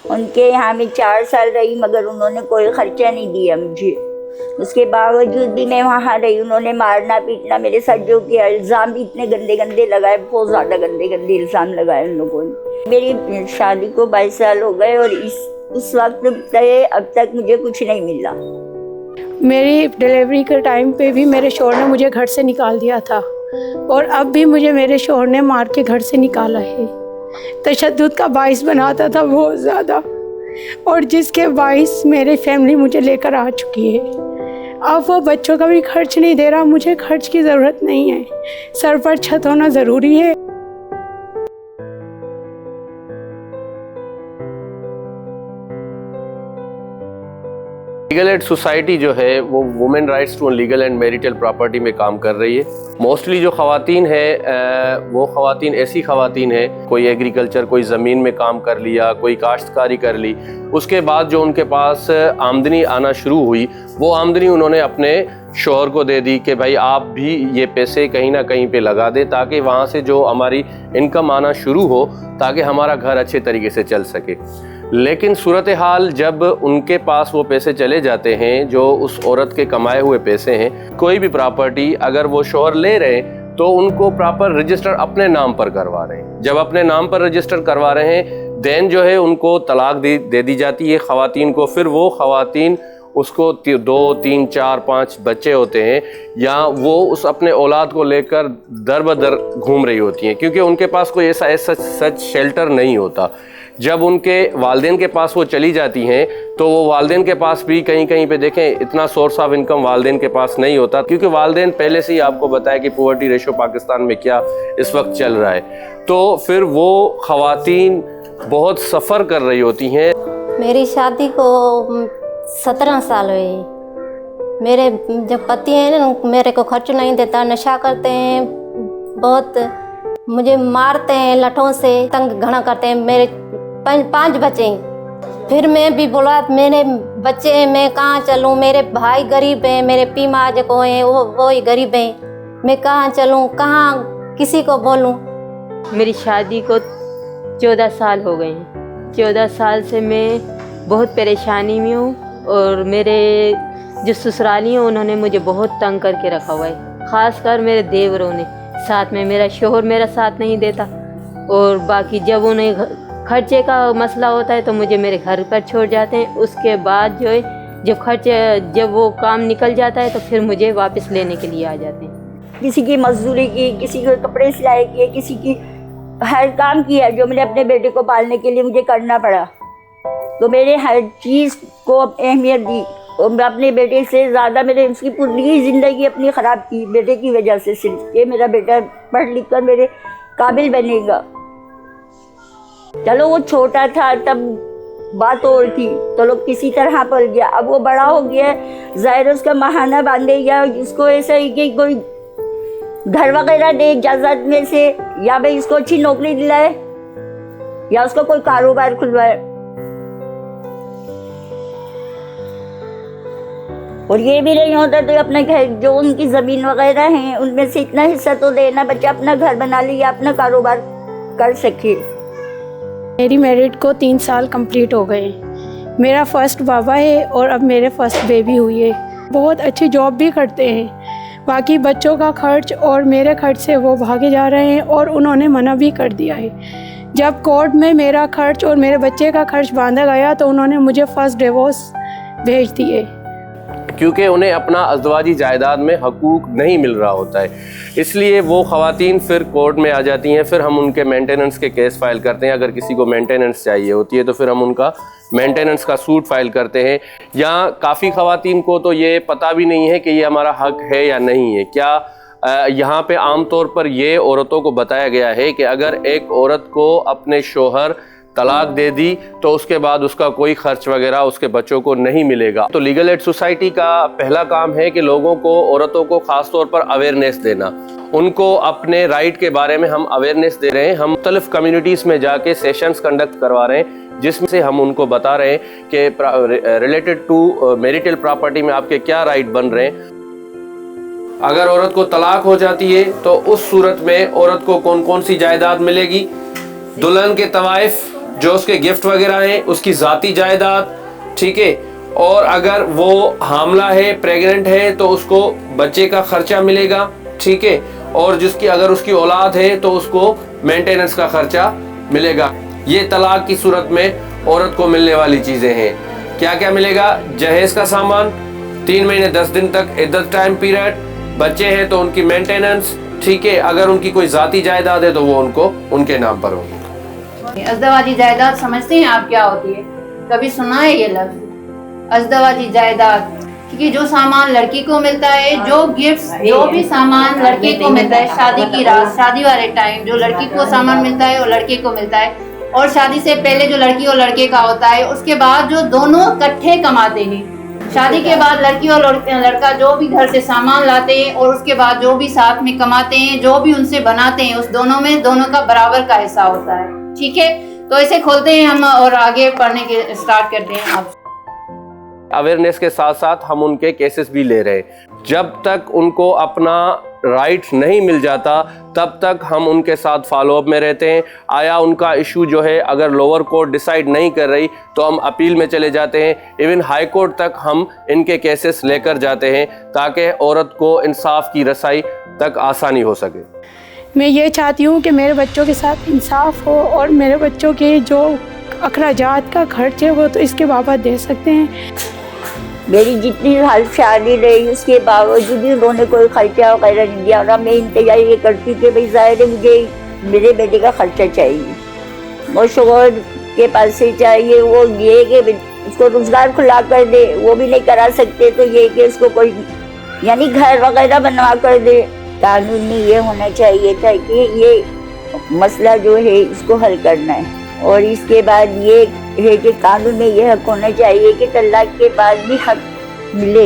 उनके यहाँ मैं 4 साल रही, मगर उन्होंने कोई खर्चा नहीं दिया मुझे। उसके बावजूद भी मैं वहाँ रही। उन्होंने मारना पीटना मेरे साथ जो किया, इल्ज़ाम भी इतने गंदे गंदे लगाए, बहुत ज़्यादा गंदे गंदे इल्ज़ाम लगाए उन लोगों ने। मेरी शादी को 22 साल हो गए और उस वक्त से अब तक मुझे कुछ नहीं मिला। मेरी डिलीवरी के टाइम पे भी मेरे शौहर ने मुझे घर से निकाल दिया था और अब भी मुझे मेरे शौहर ने मार के घर से निकाला है। तशद्दुद का बाइस बनाता था बहुत ज़्यादा, और जिसके बाइस मेरी फैमिली मुझे लेकर आ चुकी है। अब वो बच्चों का भी खर्च नहीं दे रहा। मुझे खर्च की ज़रूरत नहीं है, सर पर छत होना ज़रूरी है। लीगल एड सोसाइटी जो है वो women rights to legal and marital property में काम कर रही है। मोस्टली जो ख़वातीन है वो ख़वातीन ऐसी ख़वातीन है, कोई एग्रीकल्चर, कोई ज़मीन में काम कर लिया, कोई काश्तकारी कर ली, उसके बाद जो उनके पास आमदनी आना शुरू हुई वो आमदनी उन्होंने अपने शौहर को दे दी कि भाई आप भी ये पैसे कहीं ना कहीं पे लगा दें ताकि वहाँ से जो हमारी इनकम आना शुरू हो, ताकि हमारा घर अच्छे तरीके से चल सके। लेकिन सूरत हाल जब उनके पास वो पैसे चले जाते हैं जो उस औरत के कमाए हुए पैसे हैं, कोई भी प्रॉपर्टी अगर वो शौहर ले रहे हैं तो उनको प्रॉपर रजिस्टर अपने नाम पर करवा रहे हैं। जब अपने नाम पर रजिस्टर करवा रहे हैं देन जो है उनको तलाक दे दी जाती है ख़वातीन को। फिर वो ख़वातीन उसको 2, 3, 4, 5 बच्चे होते हैं या वो उस अपने औलाद को लेकर दर बदर घूम रही होती हैं, क्योंकि उनके पास कोई ऐसा सच शेल्टर नहीं होता। जब उनके वालिदैन के पास वो चली जाती हैं तो वो वालिदैन के पास भी कहीं कहीं पे देखें इतना सोर्स ऑफ इनकम वालिदैन के पास नहीं होता, क्योंकि वालिदैन पहले से ही आपको बताया कि पॉवर्टी रेशो पाकिस्तान में क्या इस वक्त चल रहा है। तो फिर वो ख़वातीन बहुत सफ़र कर रही होती हैं। मेरी शादी को 17 साल हुए। मेरे जो पति हैं ना मेरे को खर्च नहीं देता, नशा करते हैं, बहुत मुझे मारते हैं, लठों से तंग घना करते हैं। मेरे 5 बच्चे हैं। फिर मैं भी बोला मेरे बच्चे हैं, मैं कहाँ चलूँ, मेरे भाई गरीब हैं, मेरे पीमा जो हैं वो ही गरीब हैं, मैं कहाँ चलूँ, कहाँ किसी को बोलूँ। मेरी शादी को 14 साल हो गए हैं। 14 साल से मैं बहुत परेशानी में हूँ और मेरे जो ससुराली हैं उन्होंने मुझे बहुत तंग करके रखा हुआ है, ख़ासकर मेरे देवरों ने। साथ में मेरा शौहर मेरा साथ नहीं देता, और बाकी जब उन्हें खर्चे का मसला होता है तो मुझे मेरे घर पर छोड़ जाते हैं। उसके बाद जो है जब वो काम निकल जाता है तो फिर मुझे वापस लेने के लिए आ जाते हैं। किसी की मजदूरी की, किसी को कपड़े सिलाई किए, किसी की हर काम किया जो मैंने अपने बेटे को पालने के लिए मुझे करना पड़ा। तो मैंने हर चीज़ को अहमियत दी और मैं अपने बेटे से ज़्यादा मैंने उसकी पूरी ज़िंदगी अपनी ख़राब की बेटे की वजह से, सिर्फ कि मेरा बेटा पढ़ लिख कर मेरे काबिल बनेगा। चलो वो छोटा था तब बात और थी, तो लोग किसी तरह पल गया। अब वो बड़ा हो गया, ज़ाहिर उसका महाना बांधे या उसको ऐसा ही कि कोई घर वगैरह दे इजाज़त में से, या भाई इसको अच्छी नौकरी दिलाए या उसको कोई कारोबार खुलवाए। और ये भी नहीं होता तो अपने घर जो उनकी ज़मीन वगैरह हैं उनमें से इतना हिस्सा तो देना, बच्चा अपना घर बना ले या अपना कारोबार कर सके। मेरी मैरिड को 3 साल कंप्लीट हो गए। मेरा फर्स्ट बाबा है और अब मेरे फर्स्ट बेबी हुई है। बहुत अच्छी जॉब भी करते हैं, बाकी बच्चों का खर्च और मेरे खर्च से वो भागे जा रहे हैं और उन्होंने मना भी कर दिया है। जब कोर्ट में मेरा खर्च और मेरे बच्चे का खर्च बांधा गया तो उन्होंने मुझे फर्स्ट डिवोर्स भेज दिए, क्योंकि उन्हें अपना अज़दवाजी जायदाद में हकूक़ नहीं मिल रहा होता है। इसलिए वो ख़वातीन फिर कोर्ट में आ जाती हैं। फिर हम उनके मेंटेनेंस के केस फ़ाइल करते हैं। अगर किसी को मेंटेनेंस चाहिए होती है तो फिर हम उनका मेंटेनेंस का सूट फ़ाइल करते हैं। या काफ़ी ख़वातीन को तो ये पता भी नहीं है कि ये हमारा हक़ है या नहीं है। क्या यहाँ पे आम तौर पर ये औरतों को बताया गया है कि अगर एक औरत को अपने शौहर तलाक दे दी तो उसके बाद उसका कोई खर्च वगैरह उसके बच्चों को नहीं मिलेगा। तो लीगल एड सोसाइटी का पहला काम है कि लोगों को, औरतों को ख़ास तौर पर अवेयरनेस देना, उनको अपने राइट के बारे में हम अवेयरनेस दे रहे हैं। हम मुख्तलिफ कम्युनिटीज़ में जाके सेशंस कंडक्ट करवा रहे हैं जिसमें से हम उनको बता रहे हैं कि रिलेटेड टू मैरिटल प्रॉपर्टी में आपके क्या राइट बन रहे हैं। अगर औरत को तलाक हो जाती है तो उस सूरत में औरत को कौन कौन सी जायदाद मिलेगी, दुल्हन के तवाइफ जो उसके गिफ्ट वगैरह हैं, उसकी ज़ाती जायदाद, ठीक है। और अगर वो हामला है, प्रेग्नेंट है, तो उसको बच्चे का खर्चा मिलेगा, ठीक है। और जिसकी अगर उसकी औलाद है तो उसको मेंटेनेंस का खर्चा मिलेगा। ये तलाक की सूरत में औरत को मिलने वाली चीज़ें हैं। क्या क्या मिलेगा? जहेज का सामान, 3 महीने 10 दिन तक इद्दत टाइम पीरियड, बच्चे हैं तो उनकी मेंटेनेंस, ठीक है। अगर उनकी कोई ज़ाती जायदाद है तो वो उनको उनके नाम पर होगी। अज़दवाजी जायदाद समझते हैं आप क्या होती है? कभी सुना है ये लफ्ज़ अज़दवाजी जायदाद? क्योंकि जो सामान लड़की को मिलता है, जो गिफ्ट्स, जो भी सामान लड़के को मिलता है शादी की रात, शादी वाले टाइम जो लड़की को सामान मिलता है वो लड़के को मिलता है। और शादी से पहले जो लड़की और लड़के का होता है, उसके बाद जो दोनों इकट्ठे कमाते हैं। शादी के बाद लड़की और लड़का जो भी घर से सामान लाते हैं और उसके बाद जो भी साथ में कमाते हैं, जो भी उनसे बनाते हैं, उस दोनों में दोनों का बराबर का हिस्सा होता है, ठीक है। तो ऐसे खोलते हैं हम और आगे पढ़ने के स्टार्ट करते हैं। आप अवेयरनेस के साथ साथ हम उनके केसेस भी ले रहे हैं। जब तक उनको अपना राइट नहीं मिल जाता तब तक हम उनके साथ फॉलोअप में रहते हैं। आया उनका इशू जो है अगर लोअर कोर्ट डिसाइड नहीं कर रही तो हम अपील में चले जाते हैं। इवन हाई कोर्ट तक हम इनके केसेस लेकर जाते हैं ताकि औरत को इंसाफ की रसाई तक आसानी हो सके। मैं ये चाहती हूँ कि मेरे बच्चों के साथ इंसाफ हो और मेरे बच्चों के जो अखराजात का खर्च है वो तो इसके बाबा दे सकते हैं। मेरी जितनी हालत शादी रही उसके बावजूद भी उन्होंने कोई खर्चा वगैरह नहीं दिया। और मैं इंतजार ये करती कि भाई ज़ाहिर है मुझे मेरे बेटे का खर्चा चाहिए, वो शोहर के पास से चाहिए, वो ये कि उसको रोज़गार खुला कर दे, वो भी नहीं करा सकते तो ये कि उसको कोई यानी घर वगैरह बनवा कर दे। कानून में ये होना चाहिए था कि ये मसला जो है इसको हल करना है। और इसके बाद ये है कि कानून में ये हक होना चाहिए कि तलाक के बाद भी हक मिले।